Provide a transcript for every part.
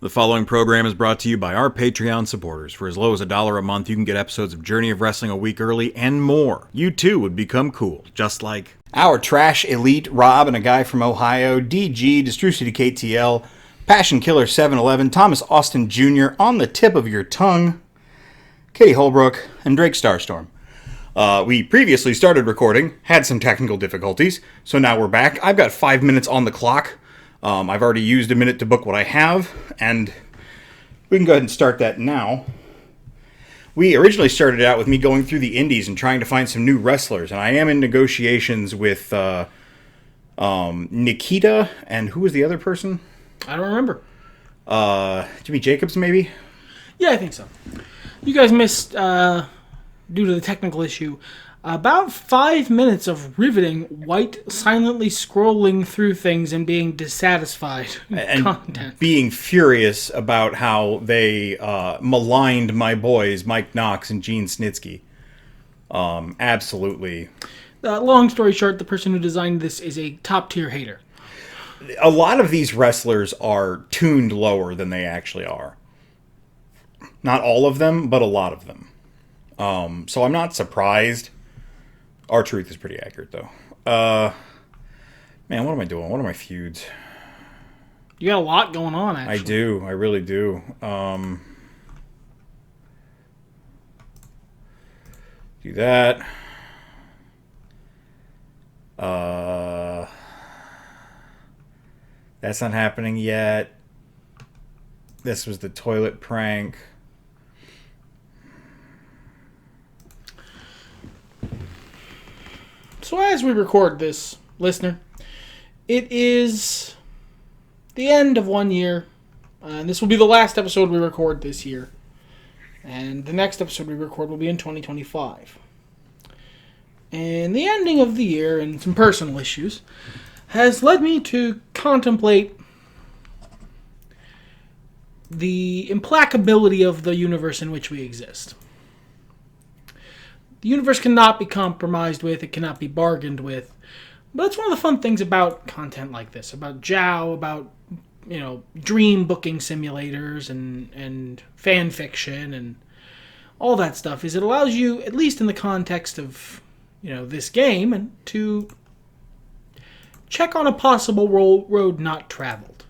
The following program is brought to you by our Patreon supporters. For as low as $1 a month, you can get episodes of Journey of Wrestling a week early and more. You too would become cool, just like our Trash Elite, Rob, and a guy from Ohio, DG, Distrucity KTL, Passion Killer 711, Thomas Austin Jr., On the Tip of Your Tongue, Katie Holbrook, and Drake Starstorm. We previously started recording, had some technical difficulties, so now we're back. I've got 5 minutes on the clock. I've already used a minute to book what I have, and we can go ahead and start that now. We originally started out with me going through the indies and trying to find some new wrestlers, and I am in negotiations with Nikita, and who was the other person? I don't remember. Jimmy Jacobs, maybe? Yeah, I think so. You guys missed, due to the technical issue, about 5 minutes of riveting White silently scrolling through things and being dissatisfied with content. Being furious about how they maligned my boys, Mike Knox and Gene Snitsky. Absolutely. Long story short, the person who designed this is a top-tier hater. A lot of these wrestlers are tuned lower than they actually are. Not all of them, but a lot of them. So I'm not surprised. Our Truth is pretty accurate, though. Man, what am I doing? What are my feuds? You got a lot going on, actually. I do. I really do. Do that. That's not happening yet. This was the toilet prank. So as we record this, listener, it is the end of 1 year. And this will be the last episode we record this year. And the next episode we record will be in 2025. And the ending of the year and some personal issues has led me to contemplate the implacability of the universe in which we exist. The universe cannot be compromised with, it cannot be bargained with. But that's one of the fun things about content like this, about JOW, about, dream booking simulators and fan fiction and all that stuff, is it allows you, at least in the context of, this game, and to check on a possible road not traveled.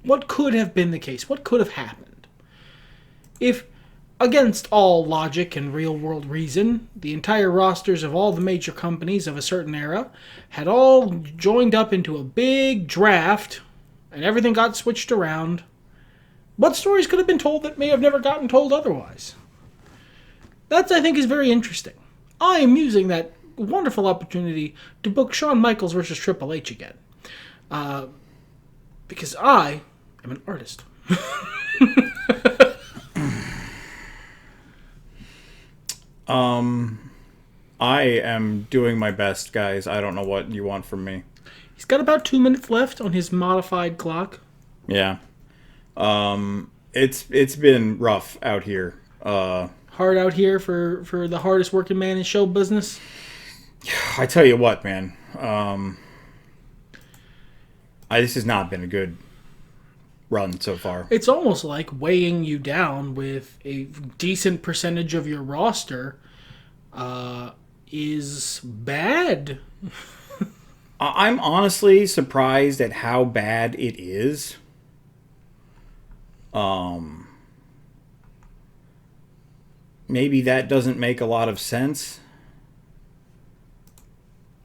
What could have been the case? What could have happened? If, against all logic and real-world reason, the entire rosters of all the major companies of a certain era had all joined up into a big draft, and everything got switched around, what stories could have been told that may have never gotten told otherwise? That, I think, is very interesting. I am using that wonderful opportunity to book Shawn Michaels versus Triple H again. Because I am an artist. I am doing my best, guys. I don't know what you want from me. He's got about 2 minutes left on his modified clock. Yeah. It's been rough out here. Hard out here for the hardest working man in show business. I tell you what, man. This has not been a good run so far. It's almost like weighing you down with a decent percentage of your roster is bad. I'm honestly surprised at how bad it is. Maybe that doesn't make a lot of sense.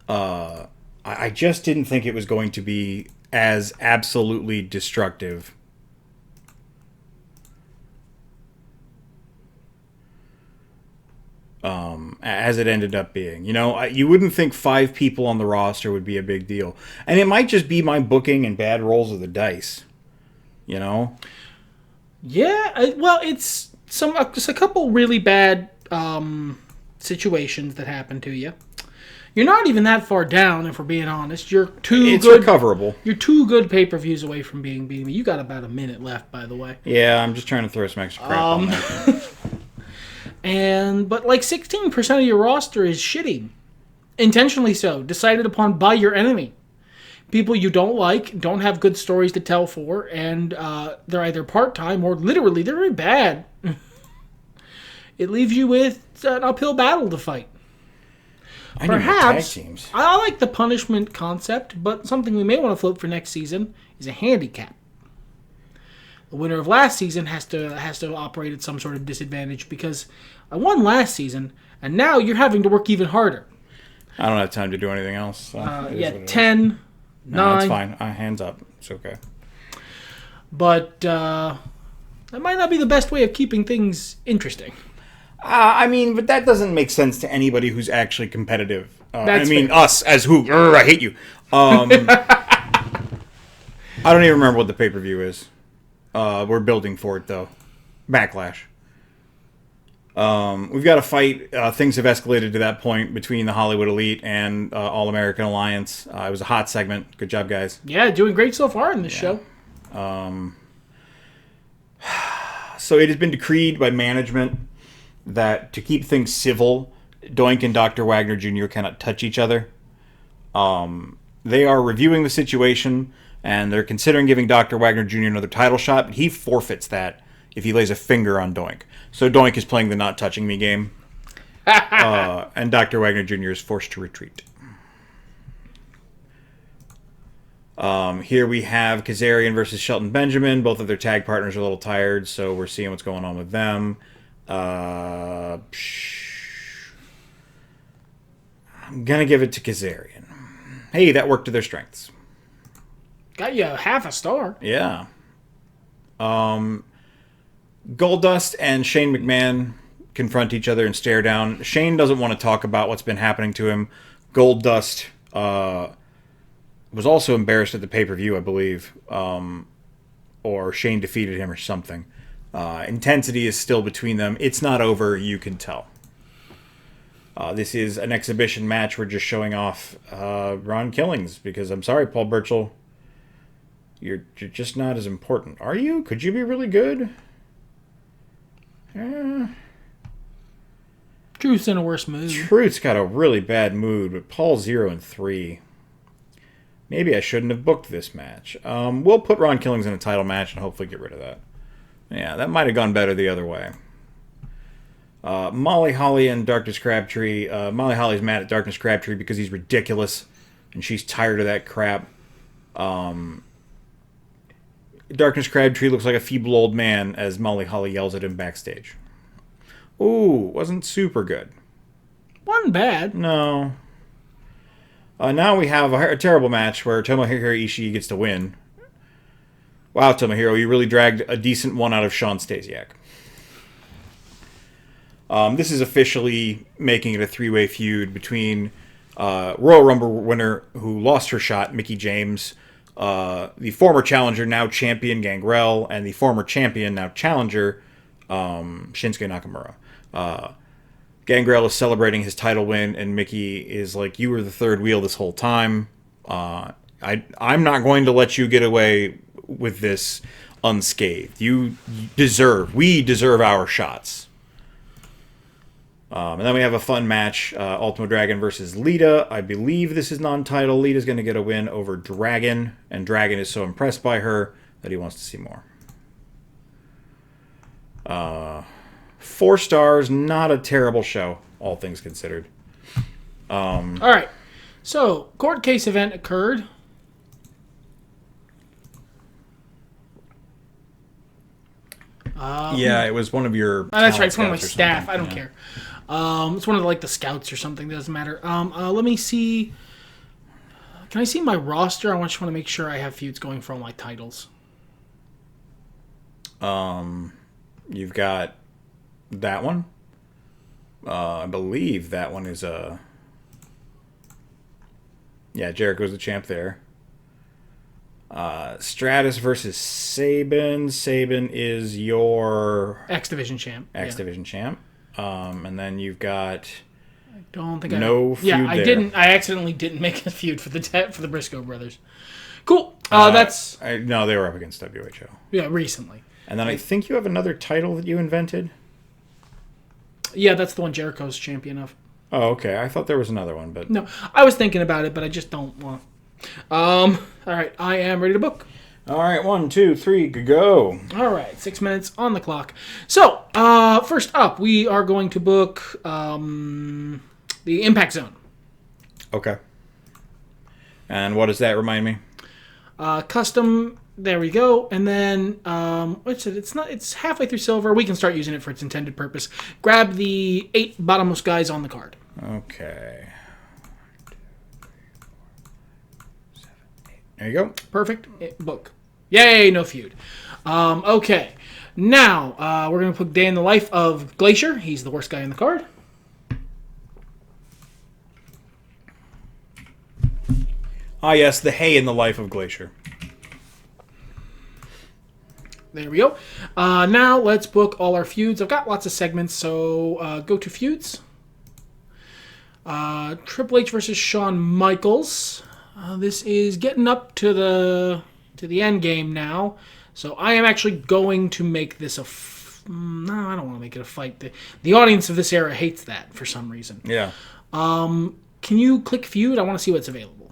I just didn't think it was going to be as absolutely destructive. As it ended up being. You wouldn't think 5 people on the roster would be a big deal. And it might just be my booking and bad rolls of the dice. Yeah, well, it's a couple really bad situations that happened to you. You're not even that far down, if we're being honest. It's recoverable. You're 2 good pay-per-views away from being beaten. You got about a minute left, by the way. Yeah, I'm just trying to throw some extra crap on there. But like 16% of your roster is shitty. Intentionally so. Decided upon by your enemy. people you don't like, don't have good stories to tell for, and they're either part-time or literally they're very bad. It leaves you with an uphill battle to fight. I need more Perhaps, tag teams. I like the punishment concept, but something we may want to float for next season is a handicap. The winner of last season has to operate at some sort of disadvantage because I won last season, and now you're having to work even harder. I don't have time to do anything else. So it is what it 10, is. 9. No, that's fine. Hands up. It's okay. But that might not be the best way of keeping things interesting. I mean, but that doesn't make sense to anybody who's actually competitive. That's fair. Us as who? I hate you. I don't even remember what the pay-per-view is. We're building for it, though. Backlash. We've got to fight. Things have escalated to that point between the Hollywood Elite and All American Alliance. It was a hot segment. Good job, guys. Yeah, doing great so far in this show. So it has been decreed by management that to keep things civil, Doink and Dr. Wagner Jr. cannot touch each other. They are reviewing the situation, and they're considering giving Dr. Wagner Jr. another title shot, but he forfeits that if he lays a finger on Doink. So Doink is playing the not touching me game, and Dr. Wagner Jr. is forced to retreat. Here we have Kazarian versus Shelton Benjamin. Both of their tag partners are a little tired, so we're seeing what's going on with them. I'm gonna give it to Kazarian. Hey, that worked to their strengths. Got you half a star. Yeah. Goldust and Shane McMahon confront each other and stare down. Shane doesn't want to talk about what's been happening to him. Goldust was also embarrassed at the pay-per-view, I believe. Or Shane defeated him or something. Intensity is still between them. It's not over, you can tell. This is an exhibition match. We're just showing off Ron Killings because I'm sorry, Paul Burchill. You're just not as important. Are you? Could you be really good? Truth's in a worse mood. Truth's got a really bad mood, but Paul's 0 and 3. Maybe I shouldn't have booked this match. We'll put Ron Killings in a title match and hopefully get rid of that. Yeah, that might have gone better the other way. Molly Holly and Darkness Crabtree. Molly Holly's mad at Darkness Crabtree because he's ridiculous, and she's tired of that crap. Darkness Crabtree looks like a feeble old man as Molly Holly yells at him backstage. Ooh, wasn't super good. Wasn't bad. No. Now we have a terrible match where Tomohiro Ishii gets to win. Wow, Tomohiro, you really dragged a decent one out of Sean Stasiak. This is officially making it a three-way feud between Royal Rumble winner who lost her shot, Mickie James, the former challenger, now champion, Gangrel, and the former champion, now challenger, Shinsuke Nakamura. Gangrel is celebrating his title win, and Mickie is like, you were the third wheel this whole time. I'm not going to let you get away with this unscathed. We deserve our shots. And then we have a fun match, Ultimo Dragon versus Lita. I believe this is non-title. Lita's going to get a win over Dragon, and Dragon is so impressed by her that he wants to see more. 4 stars, not a terrible show, all things considered. All right. So, court case event occurred. Yeah, it was one of your. That's right. It's one of my scouts or staff. something. I don't care. It's one of the scouts or something. Doesn't matter. Let me see. Can I see my roster? I just want to make sure I have feuds going for all my titles. You've got that one. I believe that one is yeah, Jericho's the champ there. Stratus versus Sabin. Sabin is your X Division champ. X Division champ. And then you've got. I don't think no feud Yeah, I there. didn't. I accidentally didn't make a feud for the Briscoe brothers. Cool. That's no, they were up against WHO. yeah, recently. And then I think you have another title that you invented. Yeah, that's the one Jericho's champion of. Oh, okay. I thought there was another one, but No, I was thinking about it, but I just don't want. All right, I am ready to book. All right, 1, 2, 3, go. All right, 6 minutes on the clock. So, first up, we are going to book the Impact Zone. Okay. And what does that remind me? Custom. There we go. And then, what's it? It's halfway through silver. We can start using it for its intended purpose. Grab the 8 bottommost guys on the card. Okay. 1, 2, 3, 4, 5, 6, 7, 8. There you go. Perfect. Book. Yay, no feud. Okay. Now, we're going to put Day in the Life of Glacier. He's the worst guy in the card. Ah, yes, the hay in the life of Glacier. There we go. Now, let's book all our feuds. I've got lots of segments, so go to feuds. Triple H versus Shawn Michaels. This is getting up to the end game now. So I am actually going to make this no, I don't want to make it a fight. The audience of this era hates that for some reason. Yeah. Can you click feud? I want to see what's available.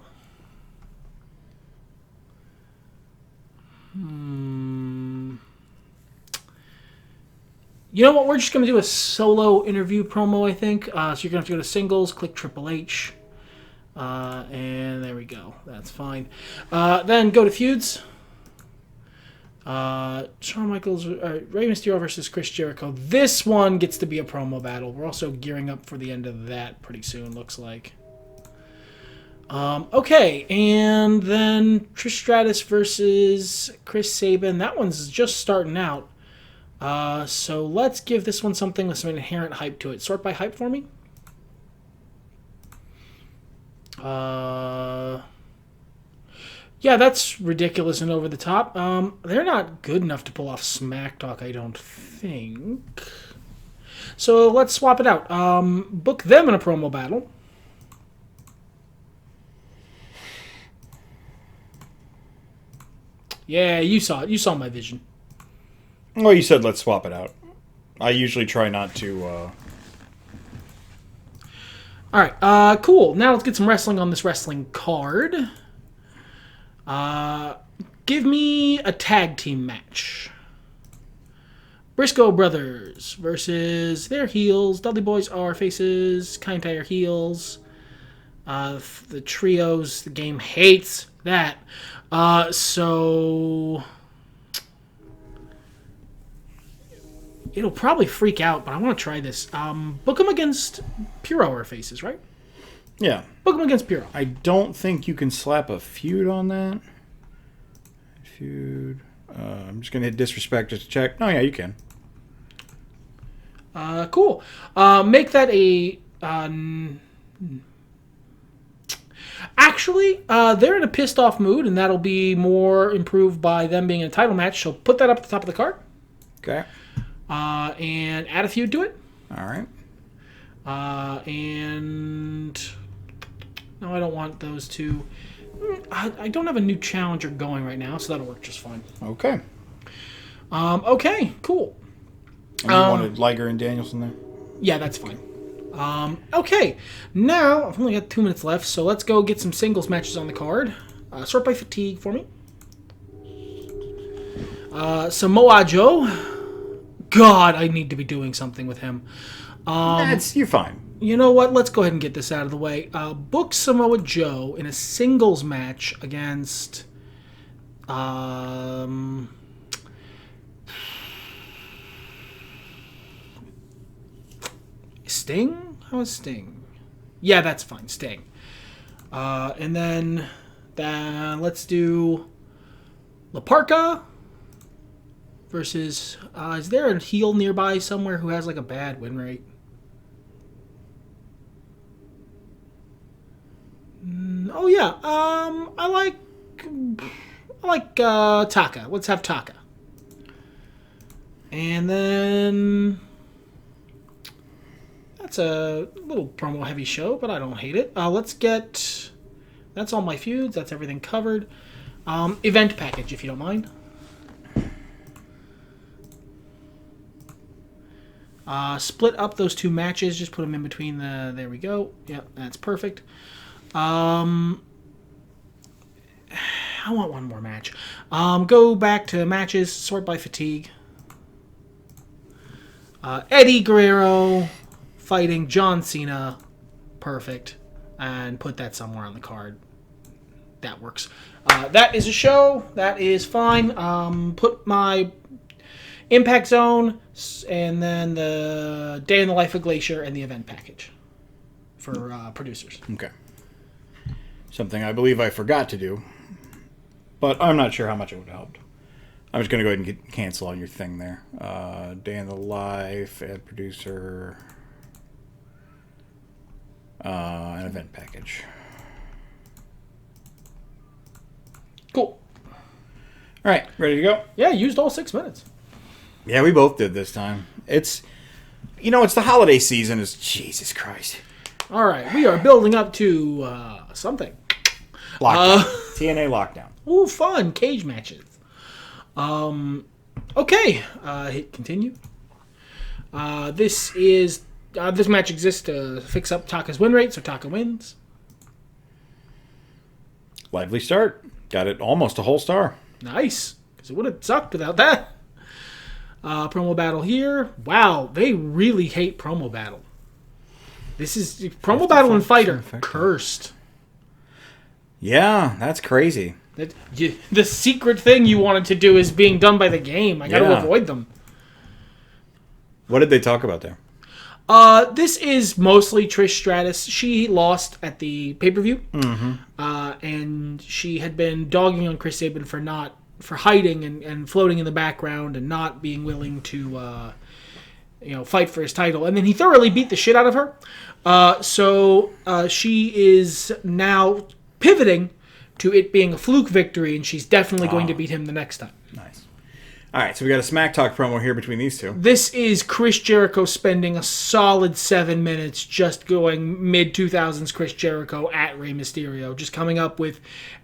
You know what? We're just going to do a solo interview promo, I think. So you're going to have to go to singles, click Triple H. And there we go. That's fine. Then go to feuds. Shawn Michaels, Rey Mysterio versus Chris Jericho. This one gets to be a promo battle. We're also gearing up for the end of that pretty soon, looks like. Okay, and then Trish Stratus versus Chris Sabin. That one's just starting out. So let's give this one something with some inherent hype to it. Sort by hype for me. Yeah, that's ridiculous and over the top. They're not good enough to pull off smack talk, I don't think. So let's swap it out. Book them in a promo battle. Yeah, you saw it. You saw my vision. Well, you said let's swap it out. I usually try not to. All right, cool. Now let's get some wrestling on this wrestling card. Give me a tag team match. Briscoe Brothers versus their heels. Dudley Boys are faces. Kintai are heels. The trios, the game hates that. So it'll probably freak out, but I want to try this. Book them against Puro or faces, right? Yeah. Book them against Puro. I don't think you can slap a feud on that. Feud. I'm just going to hit disrespect just to check. Oh, yeah, you can. Cool. Make that a... Actually, they're in a pissed off mood, and that'll be more improved by them being in a title match. So put that up at the top of the card. Okay. And add a feud to it. All right. And no, I don't want those two. I don't have a new challenger going right now, so that'll work just fine. Okay. Okay, cool. And you wanted Liger and Danielson there? Yeah, that's fine. Okay, now I've only got 2 minutes left, so let's go get some singles matches on the card. Sort by fatigue for me. Samoa Joe. God, I need to be doing something with him. You're fine. You know what? Let's go ahead and get this out of the way. Book Samoa Joe in a singles match against... Sting? How is Sting? Yeah, that's fine. Sting. And then let's do La Parka versus... is there a heel nearby somewhere who has like a bad win rate? Oh yeah. I like Taka. Let's have Taka. And then that's a little promo heavy show, but I don't hate it. Let's get... That's all my feuds. That's everything covered. Event package, if you don't mind. Split up those two matches. Just put them in between the... There we go. Yep, that's perfect. I want one more match. Go back to matches. Sort by fatigue. Eddie Guerrero fighting John Cena. Perfect. And put that somewhere on the card. That works. That is a show. That is fine. Put my Impact Zone and then the Day in the Life of Glacier and the event package for producers. Okay. Something I believe I forgot to do, but I'm not sure how much it would have helped. I'm just going to go ahead and cancel on your thing there. Day in the Life, add producer, an event package. Cool. All right, ready to go? Yeah, used all 6 minutes. Yeah, we both did this time. It's the holiday season. Is Jesus Christ. All right, we are building up to something. Lockdown. TNA Lockdown. Ooh, fun. Cage matches. Okay. Hit continue. This match exists to fix up Taka's win rate, so Taka wins. Lively start. Got it almost a whole star. Nice. Because it would have sucked without that. Promo battle here. Wow, they really hate promo battle. This is promo battle and fighter cursed. Yeah, that's crazy. The secret thing you wanted to do is being done by the game. I got to avoid them. What did they talk about there? This is mostly Trish Stratus. She lost at the pay-per-view. And she had been dogging on Chris Sabin for hiding and floating in the background and not being willing to fight for his title. And then he thoroughly beat the shit out of her. So she is now pivoting to it being a fluke victory, and she's definitely going to beat him the next time. Nice. All right, so we got a Smack Talk promo here between these two. This is Chris Jericho spending a solid 7 minutes just going mid-2000s Chris Jericho at Rey Mysterio, just coming up with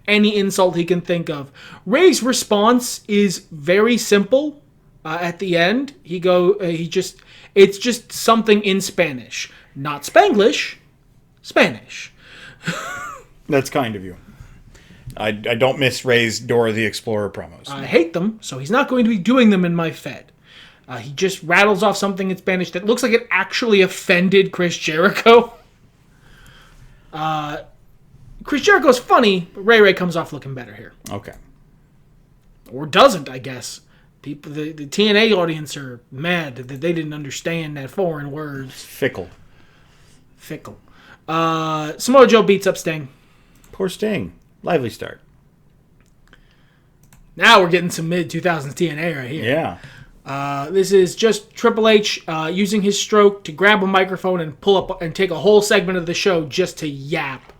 any insult he can think of. Rey's response is very simple. At the end, it's just something in Spanish. Not Spanglish, Spanish. That's kind of you. I don't miss Ray's Dora the Explorer promos. I hate them, so he's not going to be doing them in my Fed. He just rattles off something in Spanish that looks like it actually offended Chris Jericho. Chris Jericho's funny, but Ray comes off looking better here. Okay. Or doesn't, I guess. People, the TNA audience are mad that they didn't understand that foreign words. Fickle. Samoa Joe beats up Sting. Poor Sting. Lively start. Now we're getting some mid-2000s TNA right here. Yeah. This is just Triple H using his stroke to grab a microphone and pull up and take a whole segment of the show just to yap.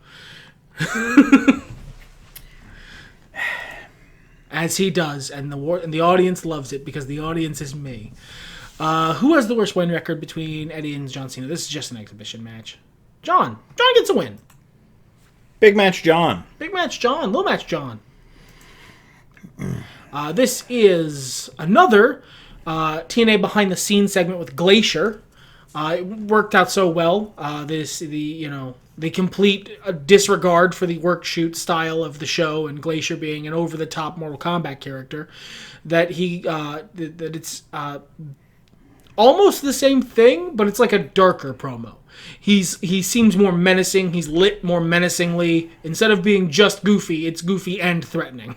As he does, and the audience loves it because the audience is me. Who has the worst win record between Eddie and John Cena? This is just an exhibition match. John gets a win. Big match, John. Big match, John. Little match, John. This is another TNA behind the scenes segment with Glacier. It worked out so well. The complete disregard for the work shoot style of the show, and Glacier being an over the top Mortal Kombat character, that it's almost the same thing, but it's like a darker promo. He seems more menacing. He's lit more menacingly. Instead of being just goofy, it's goofy and threatening.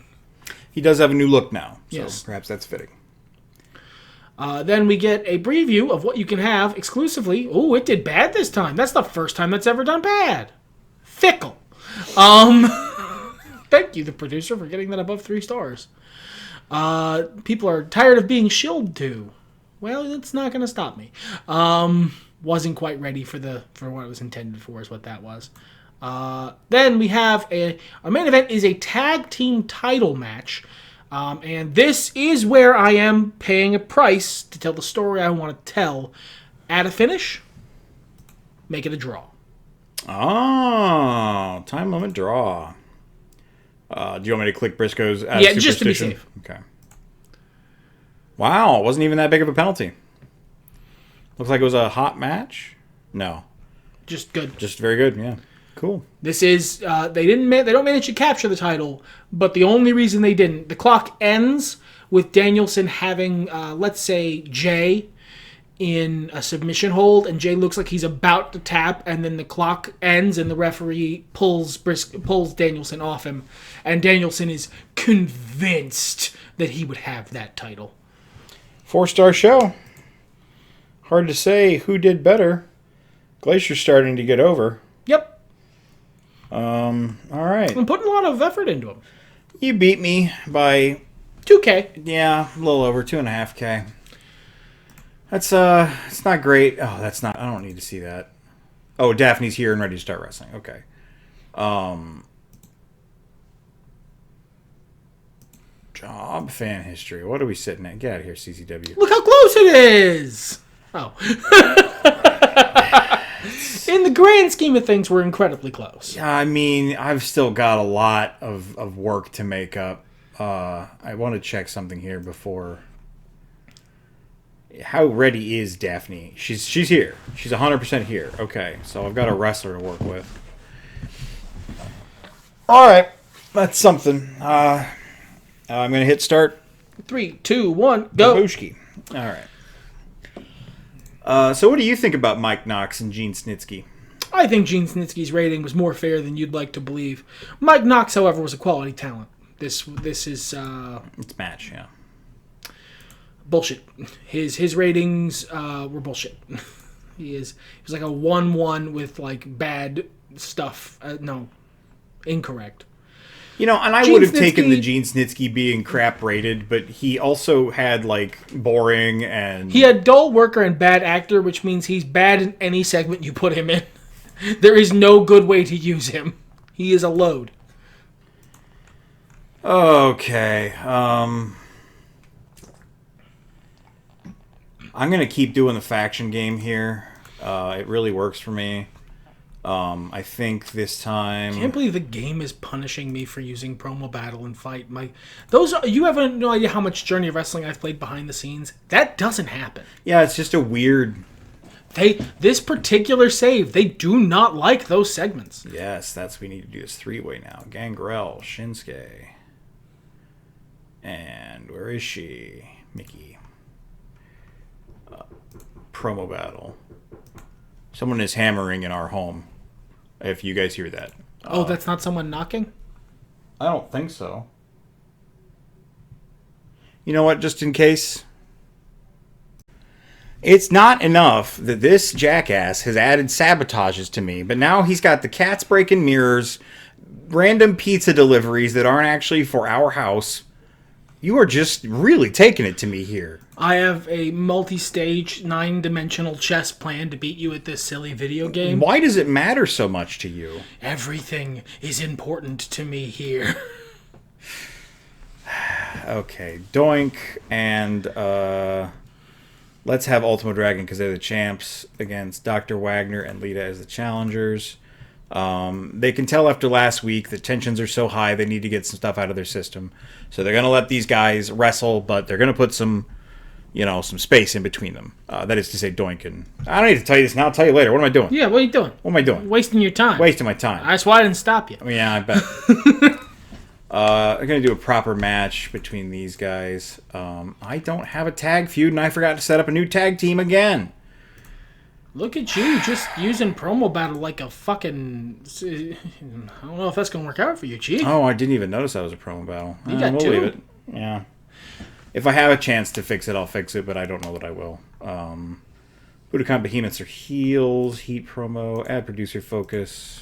He does have a new look now, so yes. Perhaps that's fitting. Then we get a preview of what you can have exclusively. Oh, it did bad this time. That's the first time that's ever done bad. Fickle. Thank you, the producer, for getting that above 3 stars. People are tired of being shilled to. Well, it's not going to stop me. Wasn't quite ready for what it was intended for, is what that was. Then we have our main event is a tag team title match. And this is where I am paying a price to tell the story I want to tell. At a finish, make it a draw. Oh, time limit draw. Do you want me to click Briscoe's? Yeah, just to be safe. Okay. Wow, it wasn't even that big of a penalty. Looks like it was a hot match. No. Just good. Just very good, yeah. Cool. This is they don't manage to capture the title, but the only reason they didn't, the clock ends with Danielson having let's say Jay in a submission hold, and Jay looks like he's about to tap, and then the clock ends and the referee pulls Danielson off him, and Danielson is convinced that he would have that title. 4-star show. Hard to say who did better. Glacier's starting to get over. Yep. All right. I'm putting a lot of effort into him. You beat me by 2K. Yeah, a little over 2.5K. That's it's not great. Oh, that's not. I don't need to see that. Oh, Daffney's here and ready to start wrestling. Okay. Job fan history. What are we sitting at? Get out of here, CCW. Look how close it is. Oh. In the grand scheme of things, we're incredibly close. I mean, I've still got a lot of work to make up. I want to check something here before. How ready is Daffney? She's here. She's 100% here. Okay, so I've got a wrestler to work with. All right, that's something. I'm gonna hit start. 3, 2, 1, go. Babushki. All right. So what do you think about Mike Knox and Gene Snitsky? I think Gene Snitsky's rating was more fair than you'd like to believe. Mike Knox, however, was a quality talent. This is It's match, yeah. bullshit. His ratings were bullshit. He was like a 1-1 with like bad stuff. No, incorrect. You know, and I would have taken the Gene Snitsky being crap rated, but he also had like boring and he had dull worker and bad actor, which means he's bad in any segment you put him in. There is no good way to use him. He is a load. Okay. I'm going to keep doing the faction game here. It really works for me. I think this time... I can't believe the game is punishing me for using promo battle and fight. You have no idea how much Journey of Wrestling I've played behind the scenes. That doesn't happen. Yeah, it's just a weird... This particular save, they do not like those segments. Yes, we need to do this 3-way now. Gangrel, Shinsuke. And where is she? Mickey. Promo battle. Someone is hammering in our home. If you guys hear that. Oh, that's not someone knocking? I don't think so. You know what, just in case... It's not enough that this jackass has added sabotages to me, but now he's got the cats breaking mirrors, random pizza deliveries that aren't actually for our house. You are just really taking it to me here. I have a multi-stage, 9-dimensional chess plan to beat you at this silly video game. Why does it matter so much to you? Everything is important to me here. Okay, Doink and... let's have Ultimo Dragon because they're the champs against Dr. Wagner and Lita as the challengers. They can tell after last week that tensions are so high they need to get some stuff out of their system. So they're going to let these guys wrestle, but they're going to put some space in between them. That is to say Doink and... I don't need to tell you this now. I'll tell you later. What am I doing? Yeah, what are you doing? What am I doing? Wasting your time. Wasting my time. That's why I didn't stop you. Yeah, I bet. I'm going to do a proper match between these guys. I don't have a tag feud, and I forgot to set up a new tag team again. Look at you, just using promo battle like a fucking... I don't know if that's going to work out for you, Chief. Oh, I didn't even notice that was a promo battle. You got we'll two. leave it. Yeah. If I have a chance to fix it, I'll fix it, but I don't know that I will. Budokan Behemoths are heels. Heat promo. Add producer focus.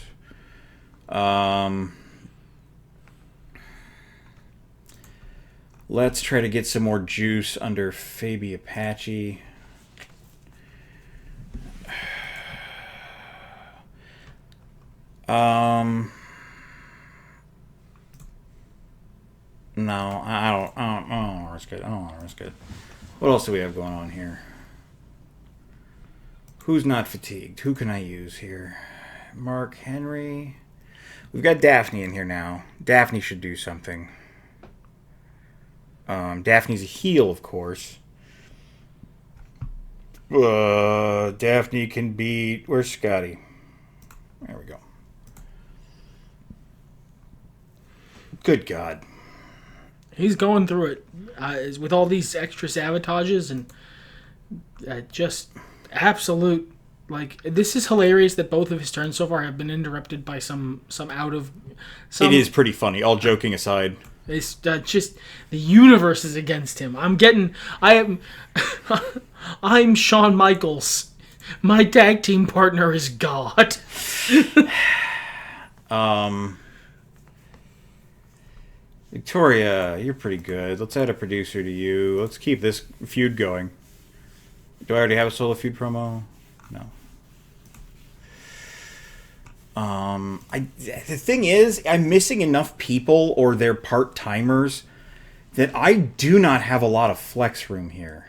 Let's try to get some more juice under Fabi Apache. No, I don't want to risk it. I don't want to risk it. What else do we have going on here? Who's not fatigued? Who can I use here? Mark Henry. We've got Daffney in here now. Daffney should do something. Daffney's a heel, of course. Daffney can beat... Where's Scotty? There we go. Good God. He's going through it with all these extra sabotages and just absolute. Like, this is hilarious that both of his turns so far have been interrupted by some out of. It is pretty funny, all joking aside. It's just the universe is against him. I'm Shawn Michaels. My tag team partner is God. Victoria, you're pretty good. Let's add a producer to you. Let's keep this feud going. Do I already have a solo feud promo? No. The thing is, I'm missing enough people or they're part-timers that I do not have a lot of flex room here.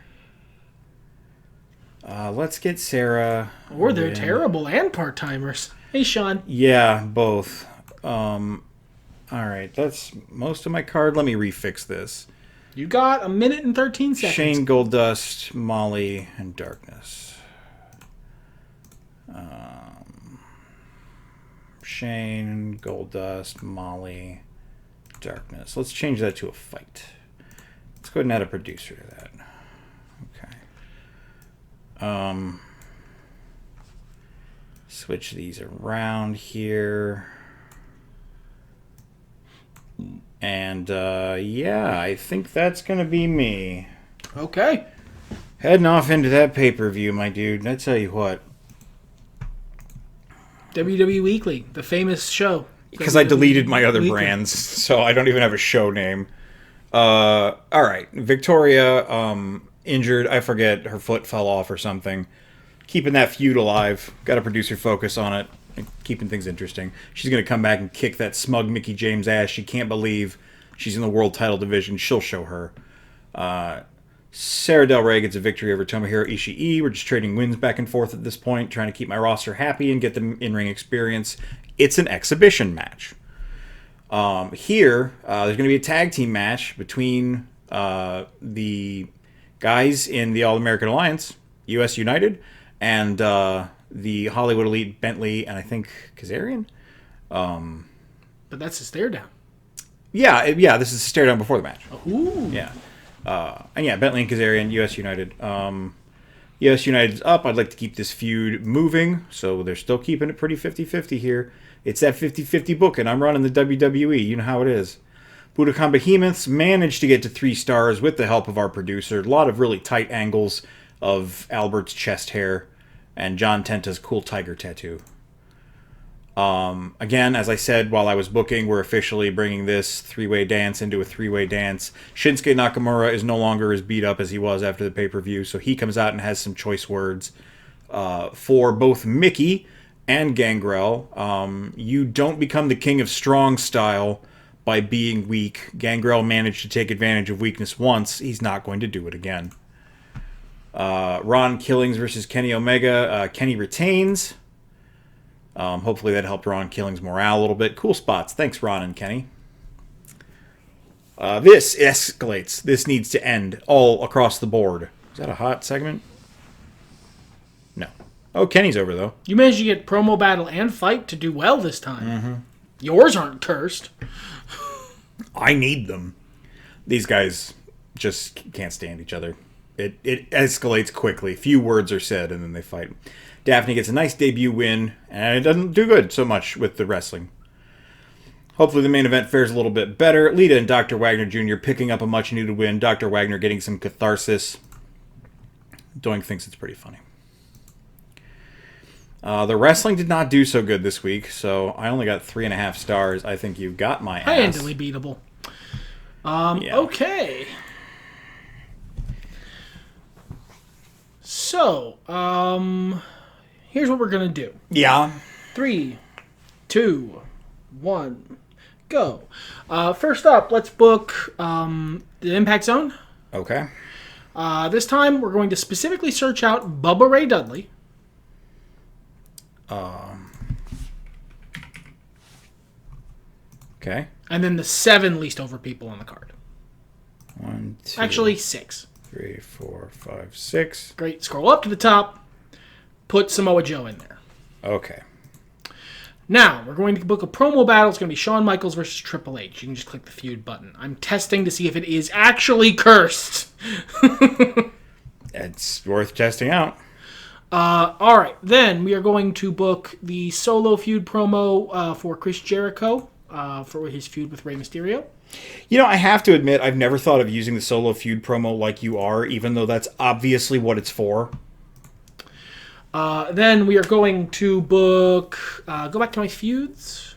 Let's get Sarah. Or they're terrible and part-timers. Hey, Sean. Yeah, both. Alright, that's most of my card. Let me refix this. You got a minute and 13 seconds. Shane, Goldust, Molly, and Darkness. Shane, Goldust, Molly, Darkness. Let's change that to a fight. Let's go ahead and add a producer to that. Okay. Switch these around here. And, yeah, I think that's going to be me. Okay. Heading off into that pay-per-view, my dude. I tell you what. WWE Weekly, the famous show. Because I deleted my other brands, so I don't even have a show name. All right. Victoria, injured. I forget. Her foot fell off or something. Keeping that feud alive. Got a producer focus on it. Keeping things interesting. She's going to come back and kick that smug Mickie James ass. She can't believe she's in the world title division. She'll show her. Sarah Del Rey gets a victory over Tomohiro Ishii. We're just trading wins back and forth at this point, trying to keep my roster happy and get them in-ring experience. It's an exhibition match. Here, there's going to be a tag team match between the guys in the All-American Alliance, U.S. United, and the Hollywood Elite, Bentley, and I think Kazarian. But that's a stare down. Yeah, this is a stare down before the match. Ooh. Yeah. And yeah, Bentley and Kazarian, U.S. United. U.S. United's up. I'd like to keep this feud moving, so they're still keeping it pretty 50-50 here. It's that 50-50 booking. I'm running the WWE. You know how it is. Budokan Behemoths managed to get to 3 stars with the help of our producer. A lot of really tight angles of Albert's chest hair and John Tenta's cool tiger tattoo. Again, as I said while I was booking, we're officially bringing this 3-way dance into a 3-way dance. Shinsuke Nakamura is no longer as beat up as he was after the pay-per-view, so he comes out and has some choice words for both Mickey and Gangrel. You don't become the king of strong style by being weak. Gangrel managed to take advantage of weakness once. He's not going to do it again. Ron Killings versus Kenny Omega. Kenny retains. Hopefully that helped Ron Killings' morale a little bit. Cool spots. Thanks, Ron and Kenny. This escalates. This needs to end all across the board. Is that a hot segment? No. Oh, Kenny's over, though. You managed to get promo battle and fight to do well this time. Mm-hmm. Yours aren't cursed. I need them. These guys just can't stand each other. It escalates quickly. Few words are said, and then they fight. Daffney gets a nice debut win, and it doesn't do good so much with the wrestling. Hopefully the main event fares a little bit better. Lita and Dr. Wagner Jr. picking up a much-needed win. Dr. Wagner getting some catharsis. Doink thinks it's pretty funny. The wrestling did not do so good this week, so I only got 3.5 stars. I think you got my ass. Handily beatable. Yeah. Okay. So, here's what we're going to do. Yeah. 3, 2, 1, go. First up, let's book the Impact Zone. Okay. This time, we're going to specifically search out Bubba Ray Dudley. Okay. And then the 7 least over people on the card. 1, 2, Actually, 6. 3, 4, 5, 6. Great. Scroll up to the top. Put Samoa Joe in there. Okay. Now, we're going to book a promo battle. It's going to be Shawn Michaels versus Triple H. You can just click the feud button. I'm testing to see if it is actually cursed. It's worth testing out. All right, then we are going to book the solo feud promo for Chris Jericho for his feud with Rey Mysterio. You know, I have to admit, I've never thought of using the solo feud promo like you are, even though that's obviously what it's for. Then we are going to book... go back to my feuds.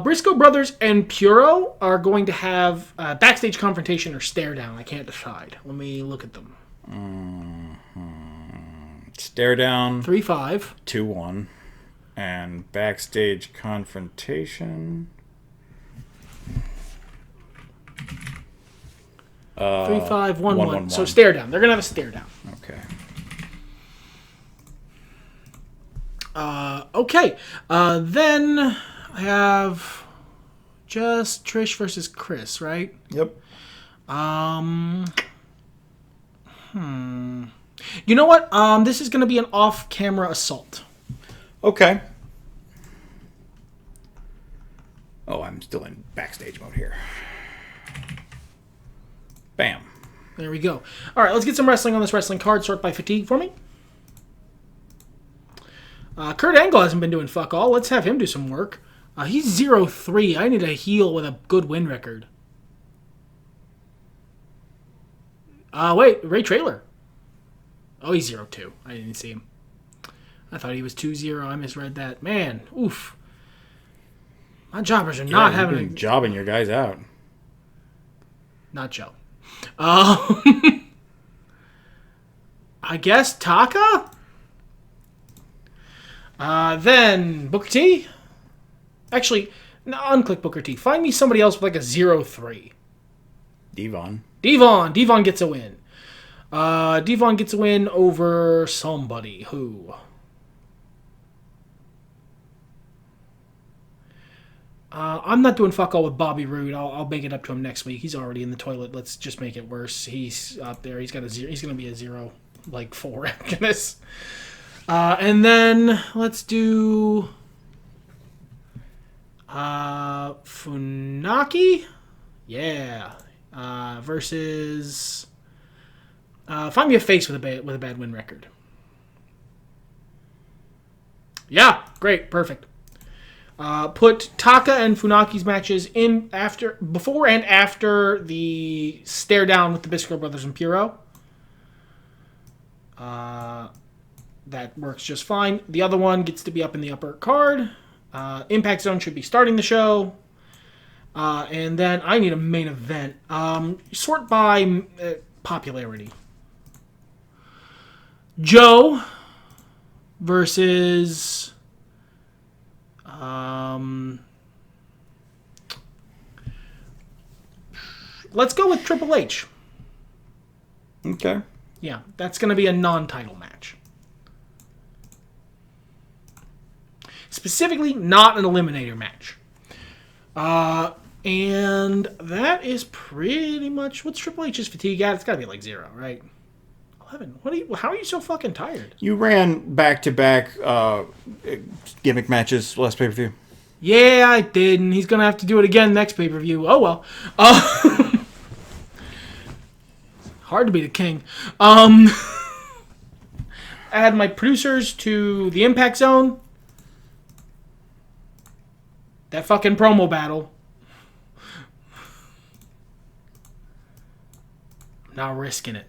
Briscoe Brothers and Puro are going to have backstage confrontation or stare down. I can't decide. Let me look at them. Stare down. 3-5. 2-1. And backstage confrontation. 3-5-1-1. So stare down. They're going to have a stare down. Okay. Okay. Then I have just Trish versus Chris, right? Yep. You know what? This is going to be an off-camera assault. Okay. Oh, I'm still in backstage mode here. Bam. There we go. All right, let's get some wrestling on this wrestling card. Sort by fatigue for me. Kurt Angle hasn't been doing fuck all. Let's have him do some work. He's 0-3. I need a heel with a good win record. Wait, Ray Traylor. Oh, he's 0-2. I didn't see him. I thought he was 2-0. I misread that. Man, oof. My jobbers are not having a... jobbing your guys out. Not Joe. I guess Taka? Then Booker T? Actually, no, unclick Booker T. Find me somebody else with like a 0-3. Devon. Devon gets a win. Devon gets a win over somebody. Who? I'm not doing fuck all with Bobby Roode. I'll make it up to him next week. He's already in the toilet. Let's just make it worse. He's up there. He's got a 0. He's going to be a 0-4 after this. And then let's do Funaki. Yeah. Versus find me a face with a bad win record. Yeah, great, perfect. Put Taka and Funaki's matches in before and after the stare down with the Briscoe Brothers and Puro. That works just fine. The other one gets to be up in the upper card. Impact Zone should be starting the show. And then I need a main event. Sort by popularity. Joe versus... let's go with Triple H. Okay. Yeah, that's going to be a non-title match. Specifically, not an eliminator match. And that is pretty much... What's Triple H's fatigue at? It's got to be like 0, right? 11. How are you so fucking tired? You ran back-to-back gimmick matches last pay-per-view. Yeah, I did, and he's going to have to do it again next pay-per-view. Oh, well. Hard to be the king. Add my producers to the Impact Zone. That fucking promo battle. I'm not risking it.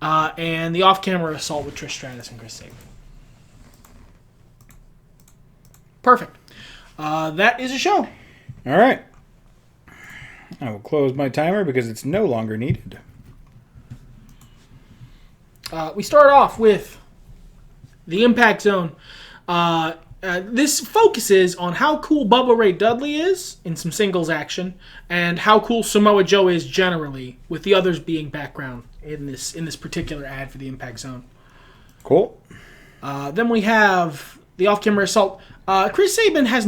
And the off-camera assault with Trish Stratus and Chris Sabin. Perfect. That is a show. All right. I will close my timer because it's no longer needed. We start off with the Impact Zone. This focuses on how cool Bubba Ray Dudley is in some singles action, and how cool Samoa Joe is generally, with the others being background in this particular ad for the Impact Zone. Cool. Then we have the off-camera assault. Chris Sabin has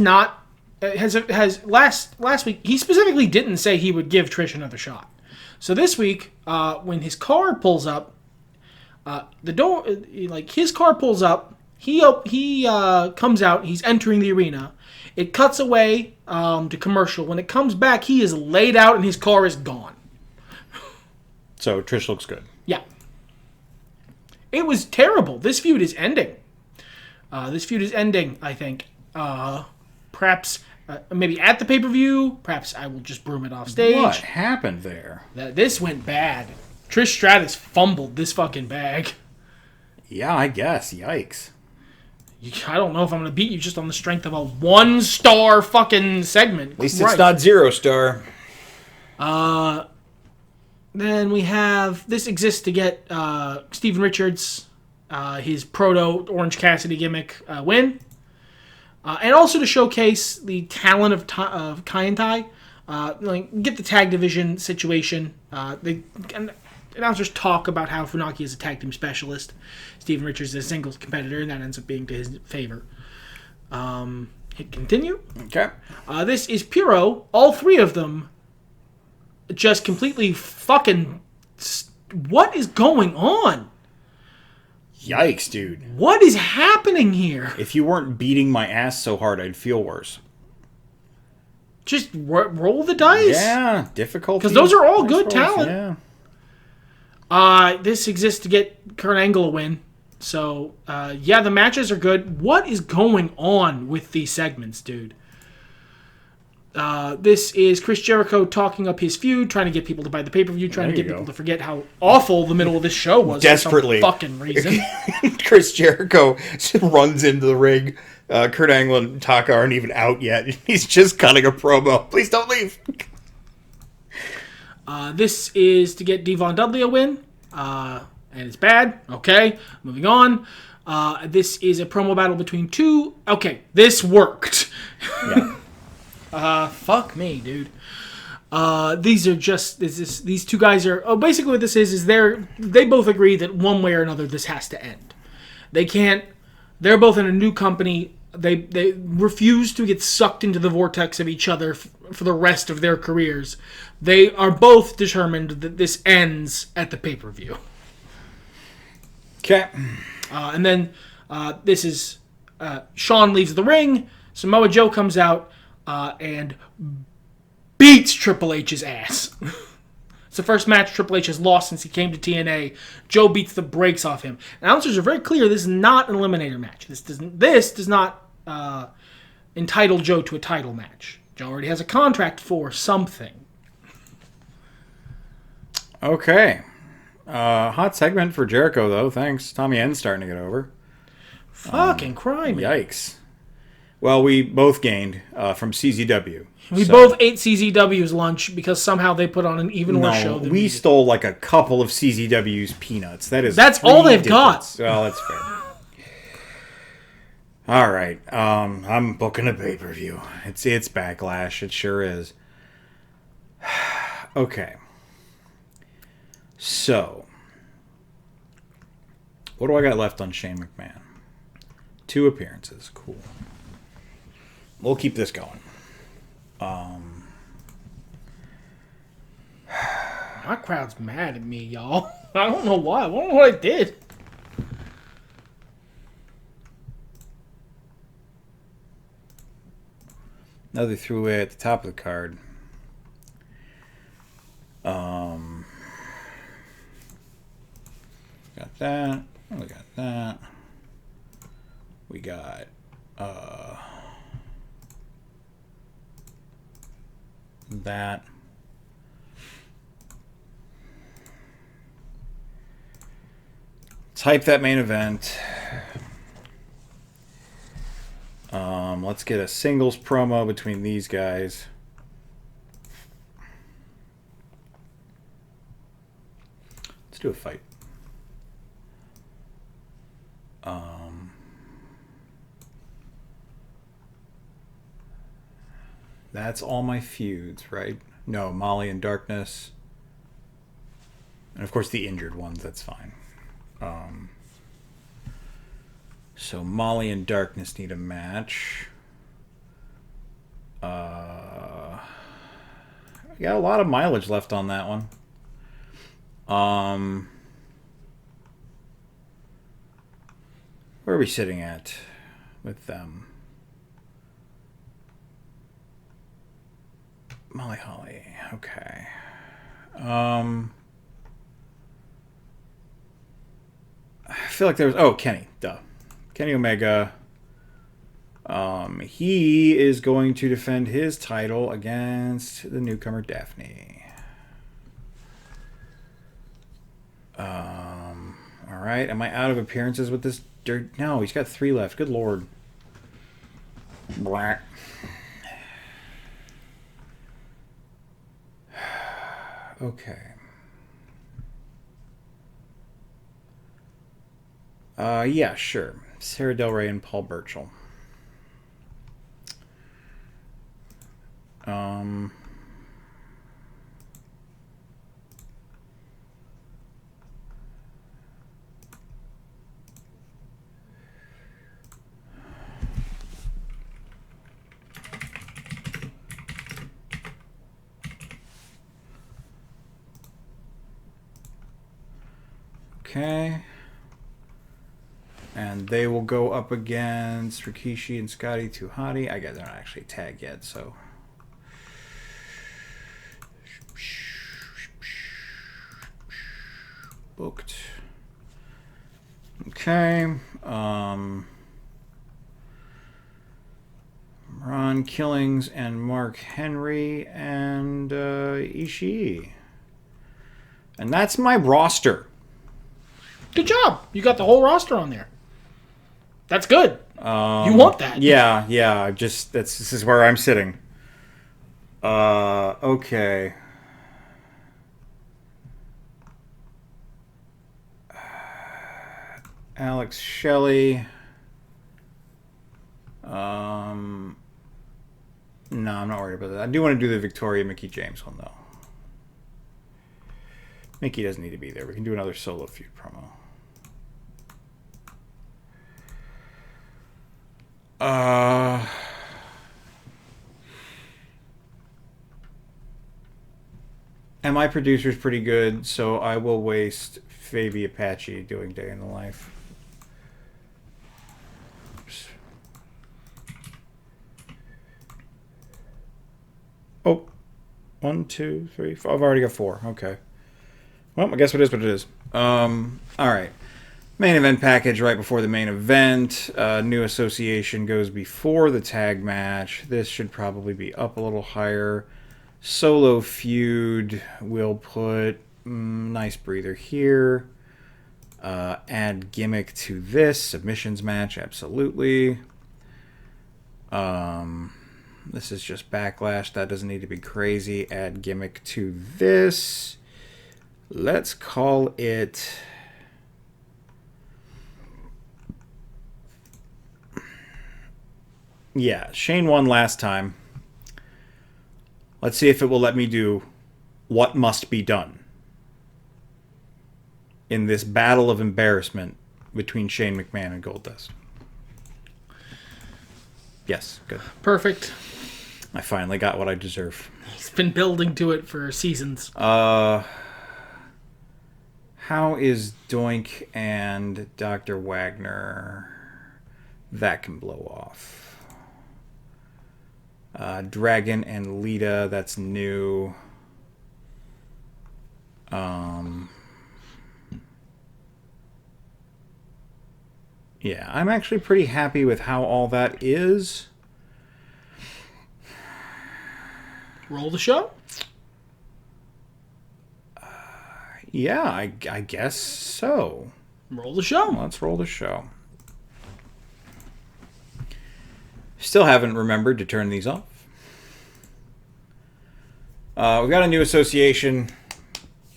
last week, he specifically didn't say he would give Trish another shot. So this week, when his car pulls up, The door, like his car pulls up. He comes out. He's entering the arena. It cuts away to commercial. When it comes back, he is laid out and his car is gone. So Trish looks good. Yeah. It was terrible. This feud is ending. I think. Perhaps maybe at the pay-per-view. Perhaps I will just broom it off stage. What happened there? This went bad. Trish Stratus fumbled this fucking bag. Yeah, I guess. Yikes. I don't know if I'm going to beat you just on the strength of a 1-star fucking segment. At least it's not 0-star. Then we have... This exists to get Steven Richards, his proto-Orange Cassidy gimmick win. And also to showcase the talent of Kai and Tai. Get the tag division situation. Announcers talk about how Funaki is a tag team specialist. Steven Richards is a singles competitor, and that ends up being to his favor. Hit continue. Okay. This is Puro. All three of them just completely fucking... What is going on? Yikes, dude. What is happening here? If you weren't beating my ass so hard, I'd feel worse. Just roll the dice. Yeah, difficult. Because those are all good talent. Yeah. This exists to get Kurt Angle a win. So, the matches are good. What is going on with these segments, dude? This is Chris Jericho talking up his feud, trying to get people to buy the pay-per-view, trying to get people to forget how awful the middle of this show was. Desperately. For some fucking reason. Chris Jericho runs into the ring. Kurt Angle and Taka aren't even out yet. He's just cutting a promo. Please don't leave. This is to get Devon Dudley a win. And it's bad. Okay, moving on. This is a promo battle between two... Okay, this worked. Yeah. Fuck me, dude. These are just... These two guys are... Oh, basically what this is they both agree that one way or another this has to end. They can't... They're both in a new company. They refuse to get sucked into the vortex of each other for the rest of their careers. They are both determined that this ends at the pay-per-view. Okay. And then this is Shawn leaves the ring. Samoa Joe comes out and beats Triple H's ass. It's the first match Triple H has lost since he came to TNA. Joe beats the brakes off him. Announcers are very clear this is not an eliminator match. This does not entitle Joe to a title match. Joe already has a contract for something. Okay. Hot segment for Jericho, though. Thanks. Tommy N's starting to get over. Fucking crime. Yikes. Well, we both gained from CZW. We both ate CZW's lunch because somehow they put on an even worse show than we did. Stole like a couple of CZW's peanuts. That's all they've got. Well, that's fair. All right. I'm booking a pay-per-view. It's Backlash. It sure is. Okay. So, what do I got left on Shane McMahon? 2 appearances. Cool. We'll keep this going. My crowd's mad at me, y'all. I don't know why. I don't know what I did. Another throwaway at the top of the card. Got that. We got that. We got that. Let's hype that main event. Let's get a singles promo between these guys. Let's do a fight. That's all my feuds, right? No, Molly and Darkness. And of course the injured ones, that's fine. So Molly and Darkness need a match. I got a lot of mileage left on that one. Where are we sitting at with them? Molly Holly. Okay. I feel like there was... Oh, Kenny. Duh. Kenny Omega. He is going to defend his title against the newcomer Daffney. All right. Am I out of appearances with this dirt? No, he's got 3 left. Good lord. Black. Okay. Yeah, sure. Sarah Del Rey and Paul Burchill. Okay. And they will go up against Rikishi and Scotty 2 Hottie. I guess they're not actually tagged yet, so. Booked. Okay. Ron Killings and Mark Henry and Ishii. And that's my roster. Good job. You got the whole roster on there. That's good. You want that. Yeah. This is where I'm sitting. Okay. Alex Shelley. No, I'm not worried about that. I do want to do the Victoria Mickey James one, though. Mickey doesn't need to be there. We can do another solo feud promo. And my producer's pretty good, so I will waste Fabi Apache doing Day in the Life. Oops. Oh, 1, 2, 3, 4. I've already got 4. Okay. Well, I guess it is what it is. All right. Main event package right before the main event. New association goes before the tag match. This should probably be up a little higher. Solo feud. We'll put nice breather here. Add gimmick to this. Submissions match. Absolutely. This is just Backlash. That doesn't need to be crazy. Add gimmick to this. Let's call it... Yeah, Shane won last time. Let's see if it will let me do what must be done in this battle of embarrassment between Shane McMahon and Goldust. Yes, good. Perfect. I finally got what I deserve. He's been building to it for seasons. How is Doink and Dr. Wagner? That can blow off. Dragon and Lita, that's new. Yeah, I'm actually pretty happy with how all that is. Roll the show? Yeah, I guess so. Roll the show. Let's roll the show. Still haven't remembered to turn these off. We got a new association.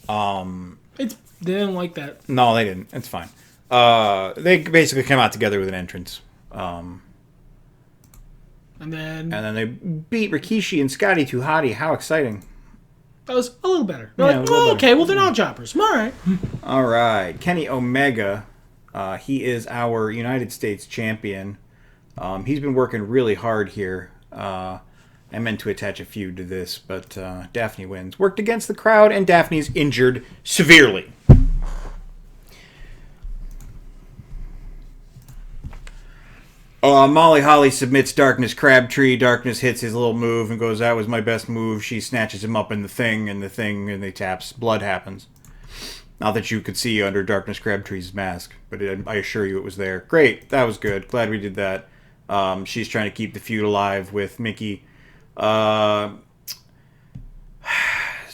They didn't like that. No, they didn't. It's fine. They basically came out together with an entrance. And then they beat Rikishi and Scotty 2 Hottie. How exciting. that was a little better. They're Yeah, like, a little oh, better. okay, well, they're not jobbers. All right. All right. Kenny Omega. He is our United States champion. He's been working really hard here. I meant to attach a feud to this, but Daffney wins. Worked against the crowd, and Daffney's injured severely. Molly Holly submits Darkness Crabtree. Darkness hits his little move and goes, "That was my best move." She snatches him up in the thing, and they taps. Blood happens. Not that you could see under Darkness Crabtree's mask, but I assure you it was there. Great. That was good. Glad we did that. She's trying to keep the feud alive with Mickey.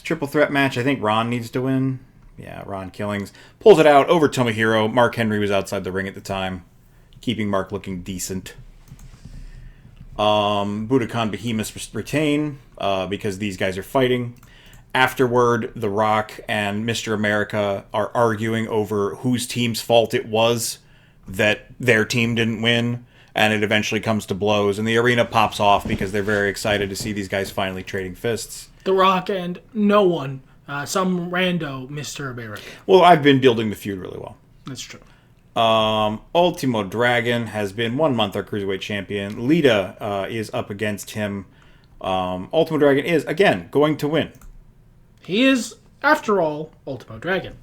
Triple threat match. I think Ron needs to win. Yeah, Ron Killings. Pulls it out over Tomohiro. Mark Henry was outside the ring at the time, keeping Mark looking decent. Budokan Behemoths retain because these guys are fighting. Afterward, The Rock and Mr. America are arguing over whose team's fault it was that their team didn't win, and it eventually comes to blows, and the arena pops off because they're very excited to see these guys finally trading fists. The Rock and no one, some rando Mr. America. Well, I've been building the feud really well. That's true. Ultimo Dragon has been 1 month our Cruiserweight champion. Lita is up against him. Ultimo Dragon is, again, going to win. He is, after all, Ultimo Dragon.